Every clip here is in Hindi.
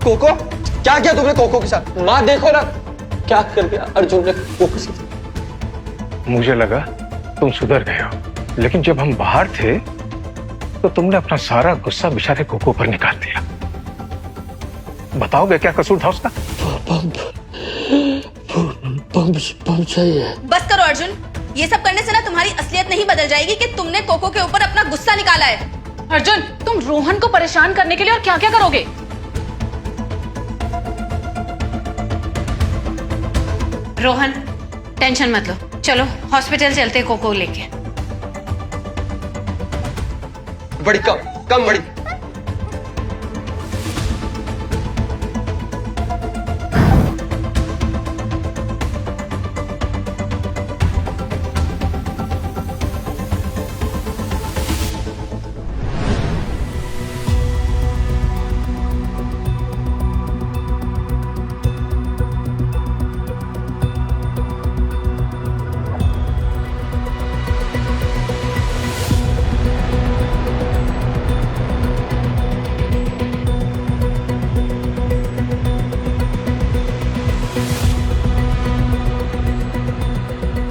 कोको, क्या किया तुमने कोको के साथ? माँ देखो ना क्या कर दिया अर्जुन ने कोको से। मुझे लगा तुम सुधर गए हो, लेकिन जब हम बाहर थे तो तुमने अपना सारा गुस्सा बेचारे कोको पर निकाल दिया। बताओगे क्या कसूर था उसका? पंप चाहिए। बस करो अर्जुन, ये सब करने से ना तुम्हारी असलियत नहीं बदल जाएगी कि तुमने कोको के ऊपर अपना गुस्सा निकाला है। अर्जुन, तुम रोहन को परेशान करने के लिए और क्या क्या करोगे? रोहन, टेंशन मत लो, चलो हॉस्पिटल चलते कोको लेके। बड़ी कम बड़ी।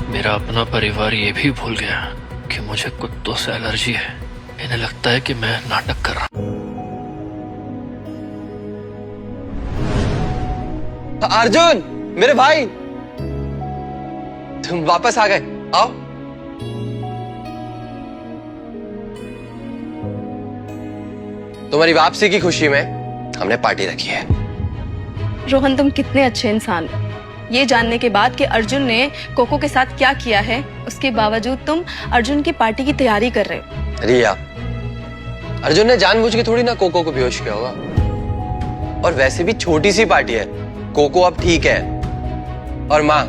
मेरा अपना परिवार ये भी भूल गया कि मुझे कुत्तों से एलर्जी है। इन्हें लगता है कि मैं नाटक कर रहा हूं। अर्जुन, मेरे भाई, तुम वापस आ गए। आओ। तुम्हारी वापसी की खुशी में हमने पार्टी रखी है। रोहन, तुम कितने अच्छे इंसान हो। ये जानने के बाद कि अर्जुन ने कोको के साथ क्या किया है, उसके बावजूद तुम अर्जुन की पार्टी की तैयारी कर रहे हो। रिया, अर्जुन ने जानबूझ के थोड़ी ना कोको को बेहोश किया होगा। और वैसे भी छोटी सी पार्टी है, कोको अब ठीक है। और माँ,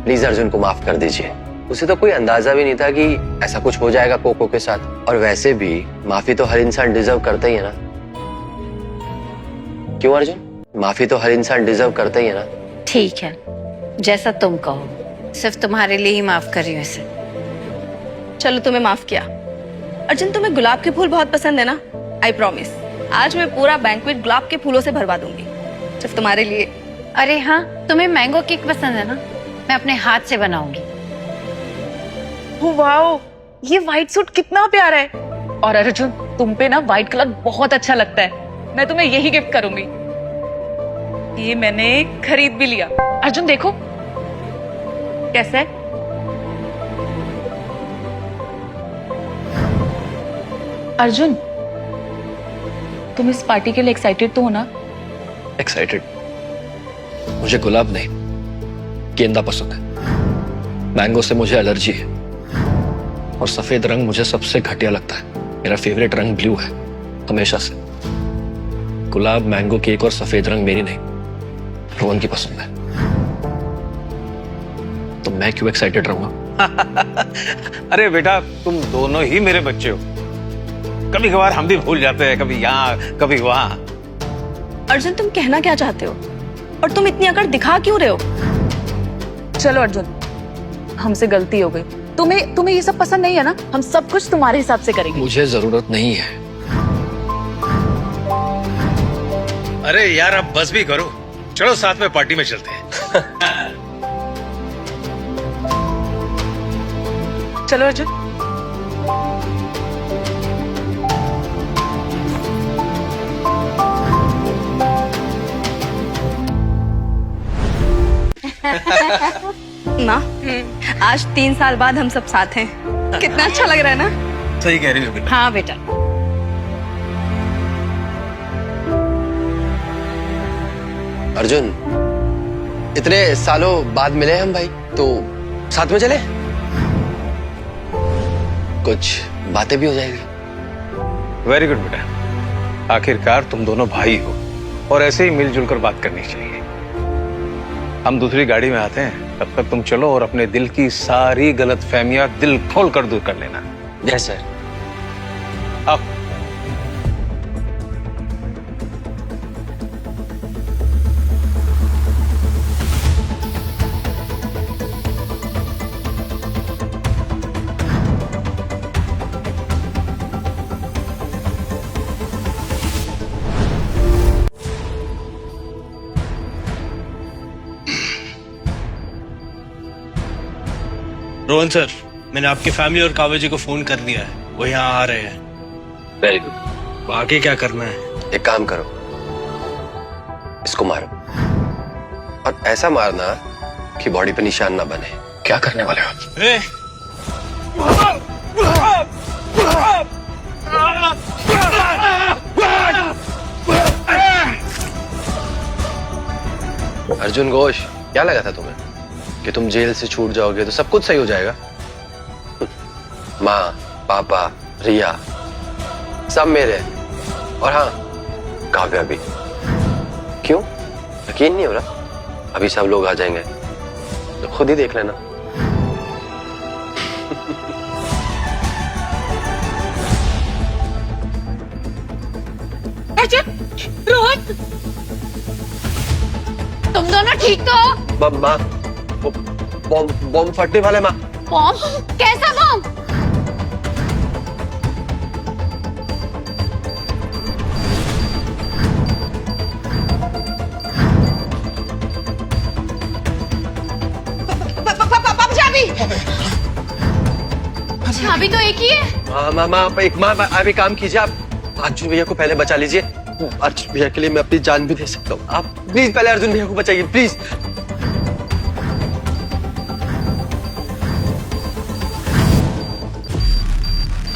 प्लीज अर्जुन को माफ कर दीजिए। उसे तो कोई अंदाजा भी नहीं था कि ऐसा कुछ हो जाएगा कोको के साथ। और वैसे भी माफी तो हर इंसान डिजर्व करता ही है ना। क्यों अर्जुन? माफी तो हर इंसान डिजर्व करता ही है ना। ठीक है, जैसा तुम कहो, सिर्फ तुम्हारे लिए ही माफ कर रही हूँ इसे। चलो, तुम्हें माफ किया। अर्जुन, तुम्हें गुलाब के फूल बहुत पसंद है ना? आई प्रॉमिस, आज मैं पूरा बैंक्वेट गुलाब के फूलों से भरवा दूंगी, सिर्फ तुम्हारे लिए। अरे हाँ, तुम्हें मैंगो केक पसंद है ना? मैं अपने हाथ से बनाऊंगी। वाओ, ये व्हाइट सूट कितना प्यारा है। और अर्जुन, तुम पे ना व्हाइट कलर बहुत अच्छा लगता है। मैं तुम्हें यही गिफ्ट करूंगी। ये मैंने खरीद भी लिया। अर्जुन देखो कैसा है। अर्जुन, तुम इस पार्टी के लिए एक्साइटेड तो हो ना? एक्साइटेड? मुझे गुलाब नहीं, गेंदा पसंद है। मैंगो से मुझे एलर्जी है। और सफेद रंग मुझे सबसे घटिया लगता है। मेरा फेवरेट रंग ब्लू है, हमेशा से। गुलाब, मैंगो केक और सफेद रंग मेरी नहीं, रोहन की पसंद है। तो मैं क्यों एक्साइटेड रहूंगा? अरे बेटा, तुम दोनों ही मेरे बच्चे हो। कभी कभार हम भी भूल जाते हैं, कभी यहाँ कभी वहाँ। अर्जुन, तुम कहना क्या चाहते हो? और तुम इतनी अकड़ दिखा क्यों रहे हो? चलो अर्जुन, हमसे गलती हो गई। तुम्हें ये सब पसंद नहीं है ना? हम सब कुछ तुम्हारे हिसाब से करेंगे। मुझे जरूरत नहीं है। अरे यार, अब बस भी करो। चलो साथ में पार्टी में चलते हैं। चलो अर्जुन। माँ, आज 3 साल बाद हम सब साथ हैं। कितना अच्छा लग रहा है ना? सही कह रही हो बेटा। हाँ बेटा। अर्जुन, इतने सालों बाद मिले हम भाई, तो साथ में चले, कुछ बातें भी हो जाएगी। वेरी गुड बेटा। आखिरकार तुम दोनों भाई हो और ऐसे ही मिलजुल कर बात करनी चाहिए। हम दूसरी गाड़ी में आते हैं, तब तक तुम चलो और अपने दिल की सारी गलतफहमियां दिल खोल कर दूर कर लेना। Yes sir. अब रोहन सर, मैंने आपकी फैमिली और काव्या जी को फोन कर दिया है, वो यहाँ आ रहे हैं। Very good. तो आगे क्या करना है? एक काम करो, इसको मारो और ऐसा मारना कि बॉडी पे निशान ना बने। क्या करने वाले हो आप? ए! अर्जुन घोष, क्या लगा था तुम्हें कि तुम जेल से छूट जाओगे तो सब कुछ सही हो जाएगा? माँ, पापा, रिया सब मेरे हैं। और हाँ, काव्या भी। क्यों यकीन नहीं हो रहा? अभी सब लोग आ जाएंगे तो खुद ही देख लेना। अर्जुन, रोहन, तुम दोनों ठीक तो हो? माँ, बॉम्ब फटने वाला है माँ। बॉम्ब? कैसा बॉम्ब? चाबी तो एक ही है। माँ, आप एक काम कीजिए, आप अर्जुन भैया को पहले बचा लीजिए। अर्जुन भैया के लिए मैं अपनी जान भी दे सकता हूँ। आप प्लीज पहले अर्जुन भैया को बचाइए, प्लीज।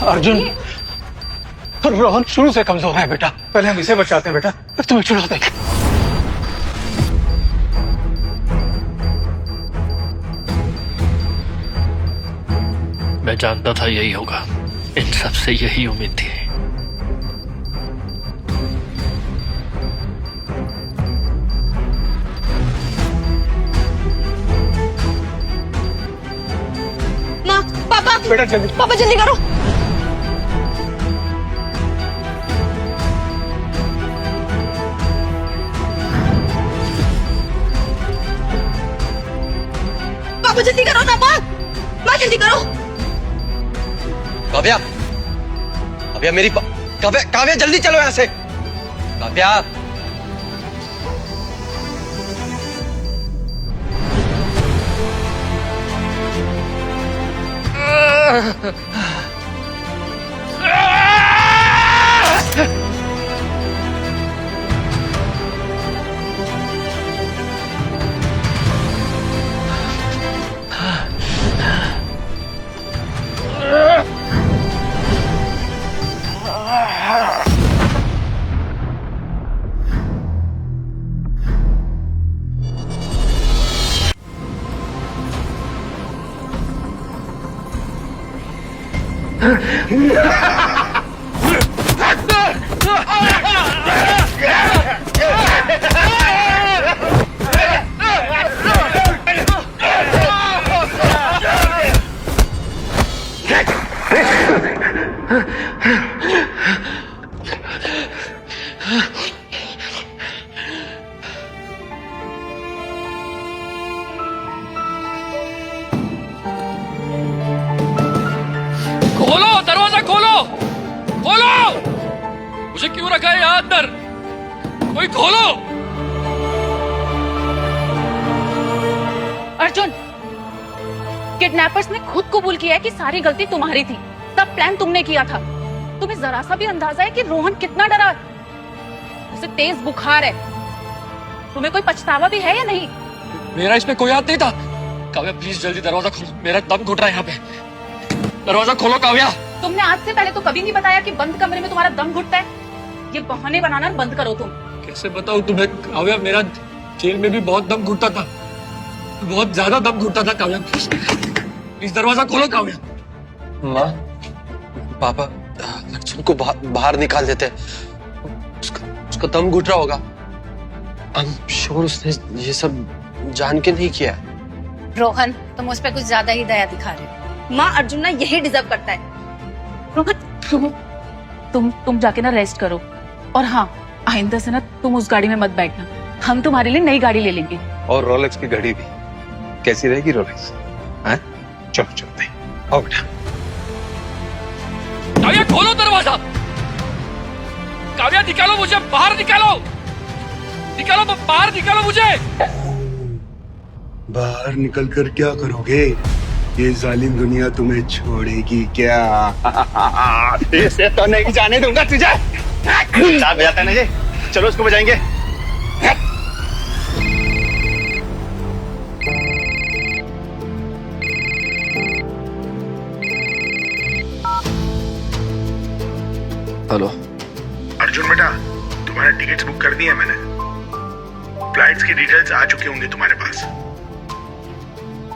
अर्जुन, रोहन शुरू से कमजोर है बेटा, पहले हम इसे बचाते हैं बेटा, फिर तुम्हें छुड़ाते हैं। मैं जानता था यही होगा, इन सबसे यही उम्मीद थी। माँ, पापा, बेटा जल्दी। पापा जल्दी करो। पापा जल्दी करो ना, माँ जल्दी करो। काव्या, काव्या मेरी काव्या, काव्या जल्दी चलो यहाँ से। काव्या, खोलो दरवाजा, खोलो खोलो, मुझे क्यों रखा है यहाँ अंदर? कोई खोलो। अर्जुन, किडनैपर्स ने खुद कबूल किया है कि सारी गलती तुम्हारी थी, सब प्लान तुमने किया था। तुम्हें जरा सा भी अंदाजा है कि रोहन कितना डरा? उसे तेज बुखार है। तुम्हें कोई पछतावा भी है या नहीं? मेरा इसमें कोई हाथ नहीं था। काव्या प्लीज जल्दी दरवाजा खोलो, मेरा दम घुट रहा है यहाँ पे। दरवाजा खोलो काव्या। तुमने आज से पहले तो कभी नहीं बताया कि बंद कमरे में तुम्हारा दम घुटता है। ये बहाने बनाना बंद करो तुम। कैसे बताऊं तुम्हें काव्या, मेरा जेल में भी बहुत दम घुटता था, बहुत ज्यादा दम घुटता था काव्या। प्लीज दरवाजा खोलो काव्या। माँ, पापा अर्जुन को बाहर निकाल देते हैं। उसका दम घुट रहा होगा। I'm sure उसने ये सब जान के नहीं किया। रोहन, तुम उस पर कुछ ज्यादा ही दया दिखा रहे हो। माँ, अर्जुन ना यही डिजर्व करता है। रोहन, तुम जाके ना रेस्ट करो। और हाँ, आइंदा से ना तुम उस गाड़ी में मत बैठना, हम तुम्हारे लिए नई गाड़ी ले लेंगे। और रोलेक्स की घड़ी भी कैसी रहेगी रोलेक्स? हैं? चलो चलते हैं, आओ बेटा। काव्या खोलो दरवाजा, काव्या निकालो मुझे बाहर, निकालो निकालो बाहर, निकालो मुझे। बाहर निकल कर क्या करोगे? ये जालिम दुनिया तुम्हें छोड़ेगी क्या? इसे तो नहीं जाने दूंगा तुझे। रात बजाता है ना ये, चलो उसको बजाएंगे। हेलो अर्जुन बेटा, तुम्हारे टिकट्स बुक कर दिए मैंने। फ्लाइट्स की डिटेल्स आ चुकी होंगी तुम्हारे पास।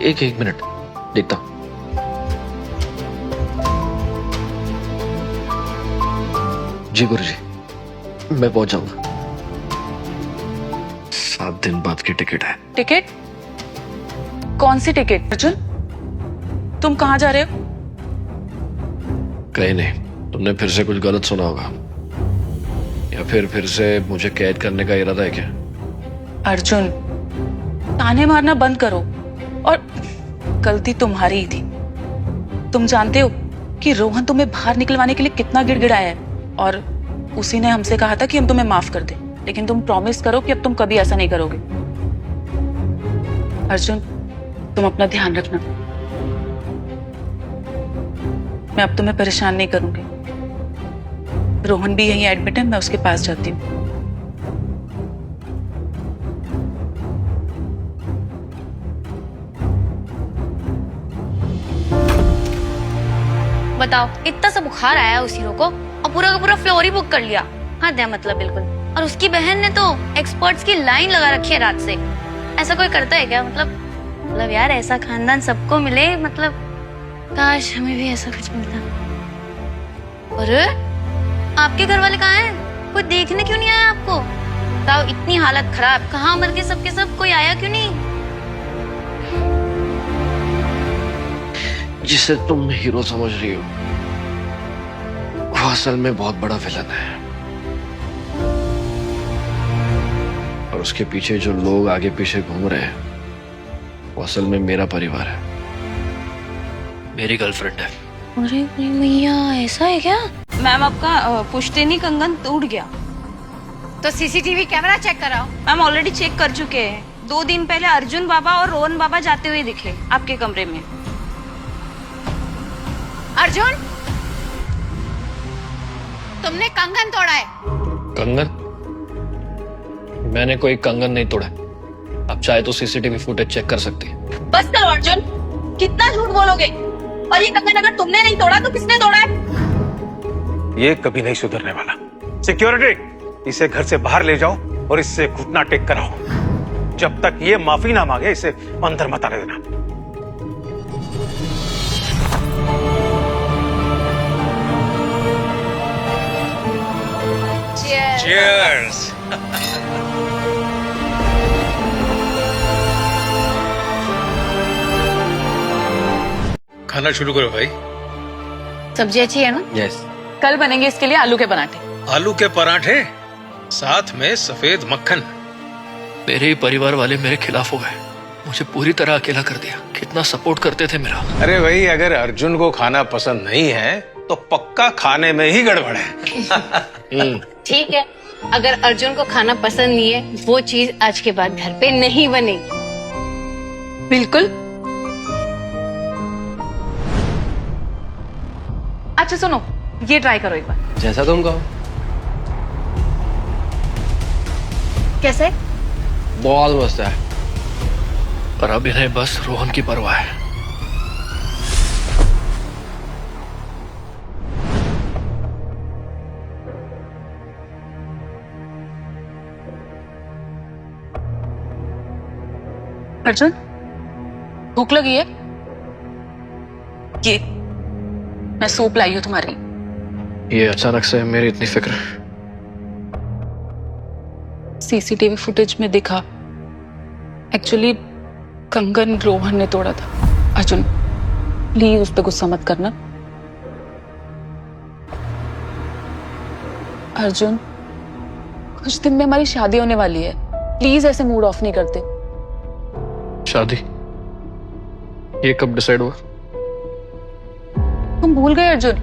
एक मिनट देखता हूं। जी गुरुजी, मैं पहुंच जाऊंगा। 7 दिन बाद की टिकट है। टिकट? कौन सी टिकट अर्जुन? तुम कहाँ जा रहे हो? कहीं नहीं, तुमने फिर से कुछ गलत सुना होगा, या फिर से मुझे कैद करने का इरादा है क्या? अर्जुन, ताने मारना बंद करो, और गलती तुम्हारी ही थी। तुम जानते हो कि रोहन तुम्हें बाहर निकलवाने के लिए कितना गिड़गिड़ाया है, और उसी ने हमसे कहा था कि हम तुम्हें माफ कर दें, लेकिन तुम प्रॉमिस करो कि अब तुम कभी ऐसा नहीं करोगे। अर्जुन, तुम अपना ध्यान रखना। मैं अब तुम्हें परेशान नहीं करूंगी। रोहन भी यहीं एडमिट है, मैं उसके पास जाती हूँ। बताओ, इतना सा बुखार आया उस हीरो को और पूरा का पूरा फ्लोर ही बुक कर लिया। हाँ दे मतलब बिल्कुल। और उसकी बहन ने तो एक्सपर्ट्स की लाइन लगा रखी है रात से। ऐसा कोई करता है क्या? मतलब यार, ऐसा खानदान सबको मिले, मतलब काश हमें भी ऐसा कुछ मिलता। अरे आपके घर वाले कहाँ हैं? कोई देखने क्यों नहीं आया आपको? बताओ, इतनी हालत खराब, कहाँ मर गए सबके सब? कोई आया क्यों नहीं? जिसे तुम हीरो समझ रही हो, वो असल में बहुत बड़ा विलन है, और उसके पीछे जो लोग आगे पीछे घूम रहे हैं, वो असल में मेरा परिवार है, मेरी गर्लफ्रेंड है। अरे भैया, ऐसा है क्या? मैम, आपका पुश्तैनी कंगन टूट गया। तो सीसीटीवी कैमरा चेक कराओ। मैम, ऑलरेडी चेक कर चुके हैं। 2 दिन पहले अर्जुन बाबा और रोहन बाबा जाते हुए दिखे आपके कमरे में। अर्जुन, तुमने कंगन तोड़ा है। कंगन? मैंने कोई कंगन नहीं तोड़ा। आप चाहे तो सीसीटीवी फुटेज चेक कर सकती है। बस करो अर्जुन, कितना झूठ बोलोगे? और ये कंगन अगर तुमने नहीं तोड़ा तो किसने तोड़ा है? ये कभी नहीं सुधरने वाला। सिक्योरिटी, इसे घर से बाहर ले जाओ और इससे घुटना टेक कराओ। जब तक ये माफी ना मांगे, इसे अंदर मत आने देना। Cheers! खाना शुरू करो भाई। सब्जी अच्छी है ना? यस। कल बनेंगे इसके लिए आलू के पराठे। आलू के पराठे, साथ में सफेद मक्खन। मेरे ही परिवार वाले मेरे खिलाफ हो गए, मुझे पूरी तरह अकेला कर दिया। कितना सपोर्ट करते थे मेरा। अरे भाई, अगर अर्जुन को खाना पसंद नहीं है तो पक्का खाने में ही गड़बड़ है। ठीक है, अगर अर्जुन को खाना पसंद नहीं है, वो चीज आज के बाद घर पे नहीं बनेगी। बिल्कुल। अच्छा सुनो, ये ट्राई करो एक बार। जैसा तुम कहो। कैसे? बहुत मस्त है। पर अब इन्हें बस रोहन की परवाह है। अर्जुन, भूख लगी है? ये मैं सूप लाई हूं तुम्हारी। ये अचानक से मेरी इतनी फिक्र? सीसीटीवी फुटेज में दिखा, एक्चुअली कंगन रोहन ने तोड़ा था। अर्जुन, प्लीज उस पर गुस्सा मत करना। अर्जुन, कुछ दिन में हमारी शादी होने वाली है, प्लीज ऐसे मूड ऑफ नहीं करते। शादी? ये कब डिसाइड हुआ? तुम भूल गए अर्जुन,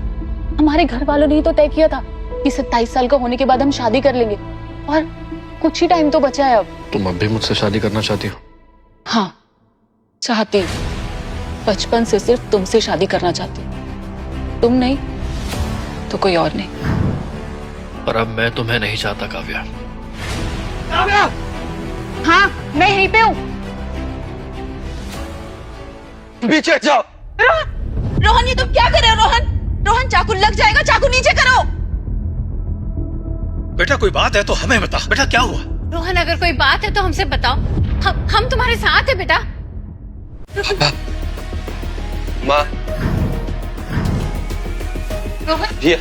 हमारे घर वालों ने ही तो तय किया था कि 27 साल का होने के बाद हम शादी कर लेंगे, और कुछ ही टाइम तो बचा है अब। तुम अब भी मुझसे शादी करना चाहती हो? हाँ, चाहती हूँ। बचपन से सिर्फ तुमसे शादी करना चाहती हूँ। तुम नहीं तो कोई और नहीं। पर अब मैं तुम्हें नहीं चाहता काव्या। हाँ, मैं यहीं पे हूँ। पीछे जाओ। रोहन, ये तुम क्या कर रहे हो? रोहन, रोहन, चाकू लग जाएगा, चाकू नीचे करो। बेटा कोई बात है तो हमें बता, बेटा क्या हुआ? रोहन, अगर कोई बात है तो हमसे बताओ, हम तुम्हारे साथ है बेटा। माँ, रोहन, ये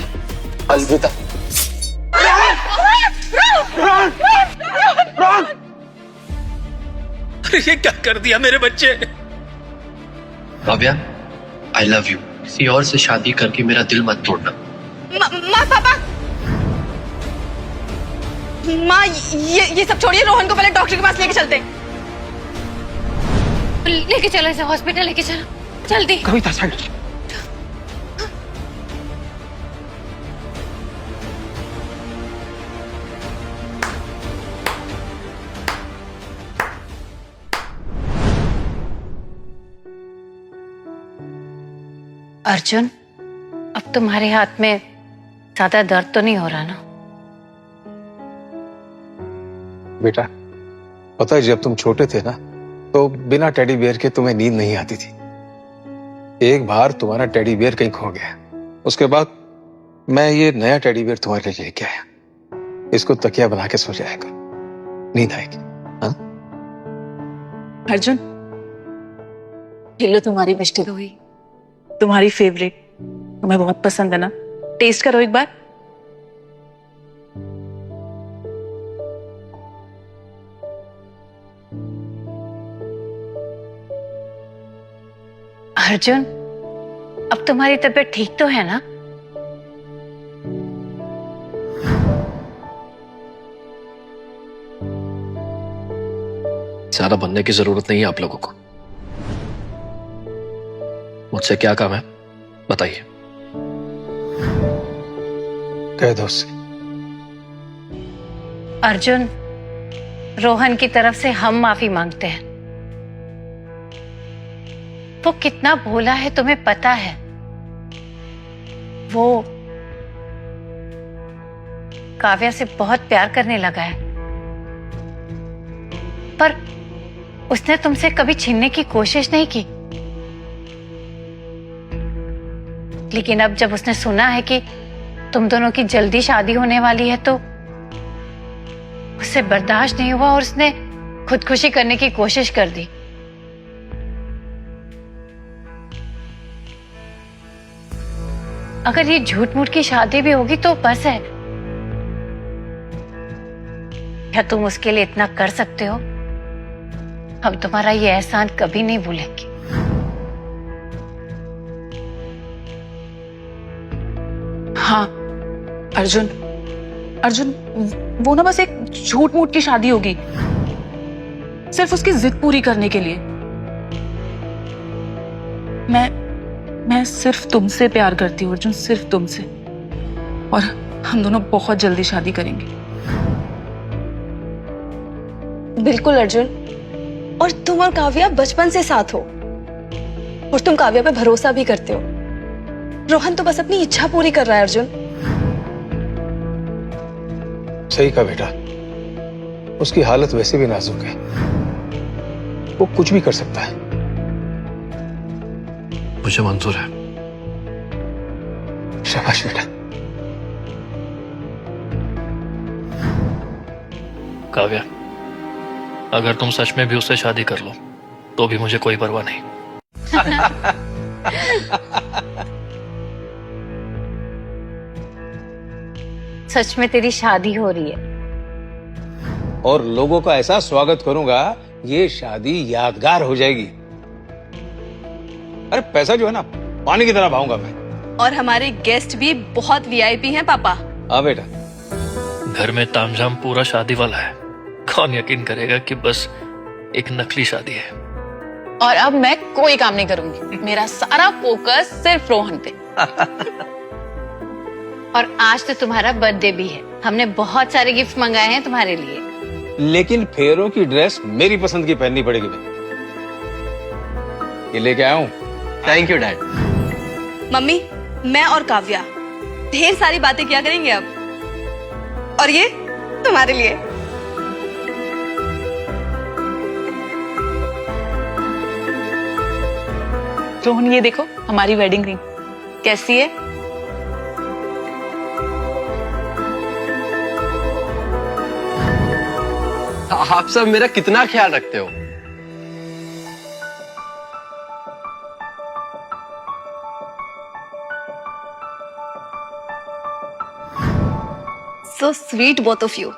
अलविदा। अरे ये क्या कर दिया मेरे बच्चे? Kavya, I love you. किसी और से शादी करके मेरा दिल मत तोड़ना। माँ, पापा, माँ, ये सब छोड़िए। रोहन को पहले डॉक्टर के पास लेके चलते। लेके चलो इसे हॉस्पिटल, लेके चलो जल्दी। कविता साइड। अर्जुन, अब तुम्हारे हाथ में ज्यादा दर्द तो नहीं हो रहा ना? बेटा पता है जब तुम छोटे थे ना तो बिना टेडी बियर के तुम्हें नींद नहीं आती थी। एक बार तुम्हारा टेडी बियर कहीं खो गया, उसके बाद मैं ये नया टेडी बियर तुम्हारे लिए लेके आया। इसको तकिया बना के सो जाया करो, नींद आएगी। हाँ? अर्जुन, ये लो तुम्हारी मिष्टी दोही, तुम्हारी फेवरेट। तुम्हें बहुत पसंद है ना? टेस्ट करो एक बार। अर्जुन, अब तुम्हारी तबीयत ठीक तो है ना? ज्यादा बनने की जरूरत नहीं है आप लोगों को। मुझसे क्या काम है बताइए। कह दो उससे। अर्जुन, रोहन की तरफ से हम माफी मांगते हैं। वो कितना भोला है तुम्हें पता है। वो काव्या से बहुत प्यार करने लगा है, पर उसने तुमसे कभी छीनने की कोशिश नहीं की। लेकिन अब जब उसने सुना है कि तुम दोनों की जल्दी शादी होने वाली है तो उससे बर्दाश्त नहीं हुआ और उसने खुदकुशी करने की कोशिश कर दी। अगर ये झूठ मूठ की शादी भी होगी तो बस है। क्या तुम उसके लिए इतना कर सकते हो? हम तुम्हारा ये एहसान कभी नहीं भूलेंगे। हाँ अर्जुन, अर्जुन, वो ना बस एक झूठ मूठ की शादी होगी, सिर्फ उसकी जिद पूरी करने के लिए। मैं सिर्फ तुमसे प्यार करती हूँ अर्जुन, सिर्फ तुमसे। और हम दोनों बहुत जल्दी शादी करेंगे। बिल्कुल अर्जुन, और तुम और काव्या बचपन से साथ हो और तुम काव्या पे भरोसा भी करते हो। रोहन तो बस अपनी इच्छा पूरी कर रहा है अर्जुन। सही कहा बेटा, उसकी हालत वैसे भी नाजुक है, वो कुछ भी कर सकता है। मुझे मंजूर है। शाबाश बेटा। काव्या, अगर तुम सच में भी उससे शादी कर लो तो भी मुझे कोई परवाह नहीं। सच में तेरी शादी हो रही है और लोगों का ऐसा स्वागत करूंगा, ये शादी यादगार हो जाएगी। अरे पैसा जो है ना पानी की तरह बहाऊंगा मैं। और हमारे गेस्ट भी बहुत वीआईपी हैं पापा। हाँ बेटा। घर में तामझाम पूरा शादी वाला है, कौन यकीन करेगा कि बस एक नकली शादी है। और अब मैं कोई काम नहीं करूंगी, मेरा सारा फोकस सिर्फ रोहन पे। और आज तो तुम्हारा बर्थडे भी है। हमने बहुत सारे गिफ्ट मंगाए हैं तुम्हारे लिए। लेकिन फेरों की ड्रेस मेरी पसंद की पहननी पड़ेगी। ये लेके आया हूं थैंक यू डैड। मम्मी, मैं और काव्या ढेर सारी बातें किया करेंगे अब। और ये तुम्हारे लिए। रोहन ये देखो हमारी वेडिंग रिंग कैसी है? आप सब मेरा कितना ख्याल रखते हो। So sweet both of you.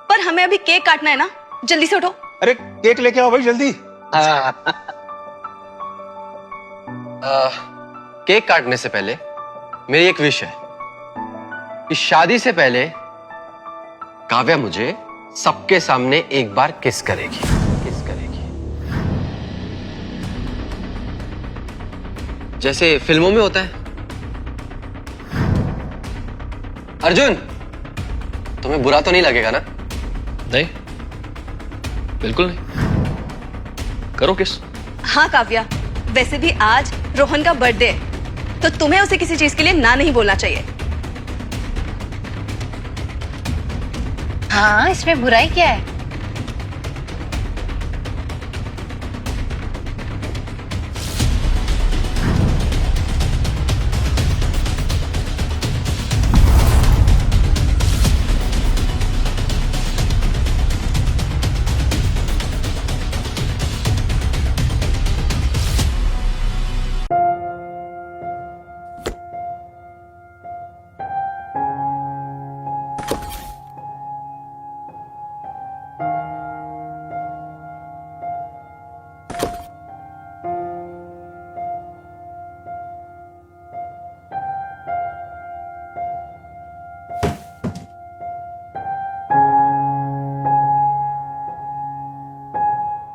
पर हमें अभी केक काटना है ना, जल्दी से उठो। अरे केक लेके आओ भाई जल्दी। केक काटने से पहले मेरी एक विश है कि शादी से पहले काव्या मुझे सबके सामने एक बार किस करेगी। किस करेगी जैसे फिल्मों में होता है। अर्जुन, तुम्हें बुरा तो नहीं लगेगा ना? नहीं, बिल्कुल नहीं। करो किस। हाँ काव्या, वैसे भी आज रोहन का बर्थडे है, तो तुम्हें उसे किसी चीज के लिए ना नहीं बोलना चाहिए। हाँ, इसमें बुराई क्या है?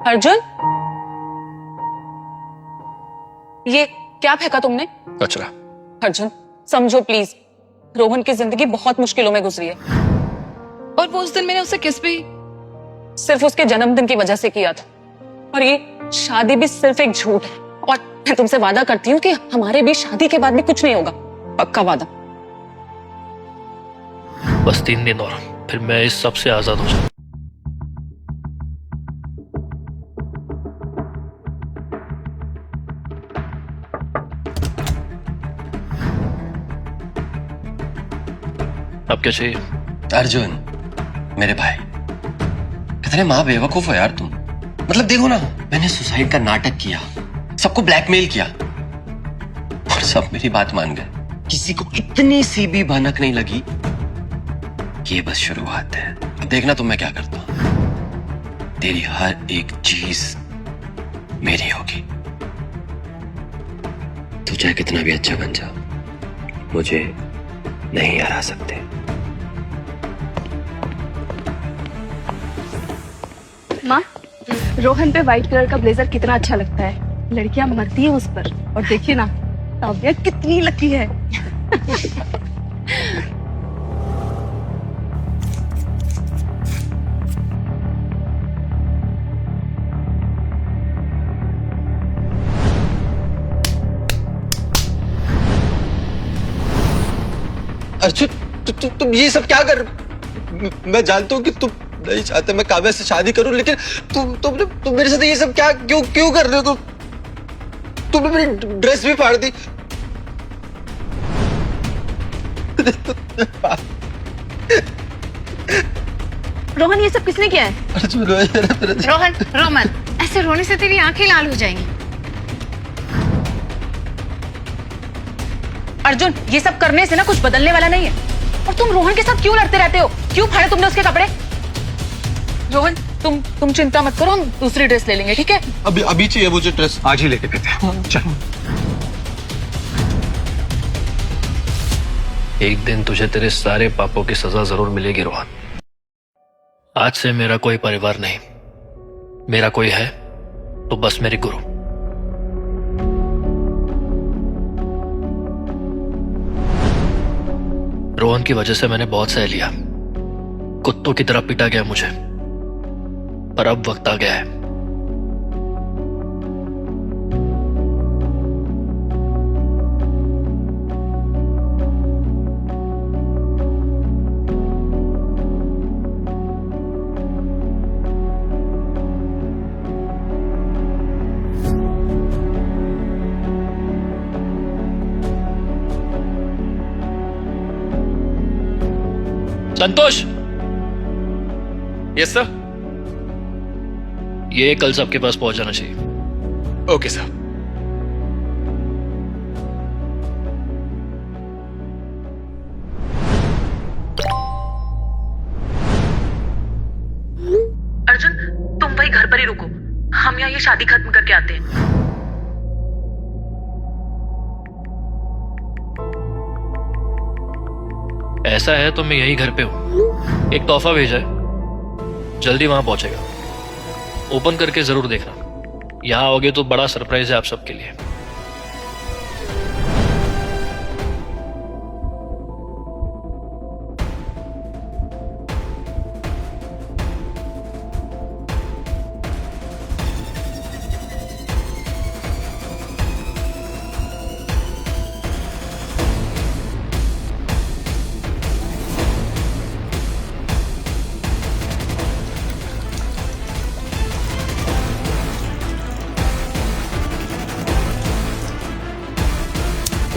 अर्जुन, ये क्या फेंका तुमने? कचरा। अर्जुन समझो प्लीज, रोहन की जिंदगी बहुत मुश्किलों में गुजरी है और वो उस दिन मैंने उसे किस भी सिर्फ उसके जन्मदिन की वजह से किया था। और ये शादी भी सिर्फ एक झूठ है। और मैं तुमसे वादा करती हूँ कि हमारे बीच शादी के बाद भी कुछ नहीं होगा, पक्का वादा। बस 3 दिन और, फिर मैं इस सब से आजाद हो जाऊं। अब क्या चाहिए? अर्जुन मेरे भाई, कितने माँ बेवकूफ हो यार तुम। मतलब देखो ना, मैंने सुसाइड का नाटक किया, सबको ब्लैकमेल किया और सब मेरी बात मान गए। किसी को इतनी सी भी भनक नहीं लगी। ये बस शुरुआत है। अब देखना तुम मैं क्या करता हूं। तेरी हर एक चीज मेरी होगी। तू चाहे कितना भी अच्छा बन जा, मुझे नहीं हरा सकते। माँ, रोहन पे व्हाइट कलर का ब्लेजर कितना अच्छा लगता है। लड़कियां मरती हैं उस पर। और देखिए ना, काव्या कितनी लकी है। अर्जुन, तुम ये सब क्या कर? मैं जानता हूँ कि तुम नहीं चाहते मैं काव्या से शादी करूं, लेकिन तुम मेरे साथ ये सब क्या क्यों कर रहे हो? तुमने मेरी ड्रेस भी फाड़ दी। रोहन, ये सब किसने किया है? अर्जुन रोहन, रो मत। ऐसे रोने से तेरी आंखें लाल हो जाएंगी। अर्जुन, ये सब करने से ना कुछ बदलने वाला नहीं है। और तुम रोहन के साथ क्यों लड़ते रहते हो? क्यों फाड़े तुमने उसके कपड़े? रोहन, तुम चिंता मत करो, हम दूसरी ड्रेस ले लेंगे, ठीक है? अभी चाहिए मुझे ड्रेस। आज ही लेके देते हैं। चल। एक दिन तुझे तेरे सारे पापों की सजा जरूर मिलेगी रोहन। आज से मेरा कोई परिवार नहीं, मेरा कोई है तो बस मेरी गुरु। रोहन की वजह से मैंने बहुत सह लिया, कुत्तों की तरह पीटा गया मुझे, पर अब वक्त आ गया है। संतोष, यस सर। ये कल सबके पास पहुंच जाना चाहिए। Okay sir. अर्जुन, तुम भाई घर पर ही रुको, हम यहाँ ये शादी खत्म करके आते हैं। ऐसा है तो मैं यही घर पे हूं। एक तोहफा भेजा है, जल्दी वहां पहुंचेगा। ओपन करके जरूर देखना। यहां आओगे तो बड़ा सरप्राइज है आप सबके लिए।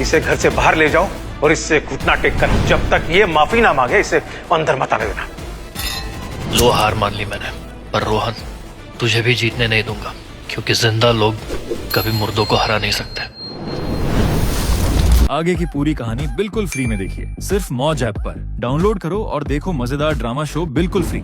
इसे घर से बाहर ले जाओ और इससे घुटना टेक कर जब तक ये माफी ना मांगे इसे अंदर मत आने देना। लो, हार मान ली मैंने, पर रोहन तुझे भी जीतने नहीं दूंगा, क्योंकि जिंदा लोग कभी मुर्दों को हरा नहीं सकते। आगे की पूरी कहानी बिल्कुल फ्री में देखिए, सिर्फ मौज ऐप पर। डाउनलोड करो और देखो मजेदार ड्रामा शो बिल्कुल फ्री।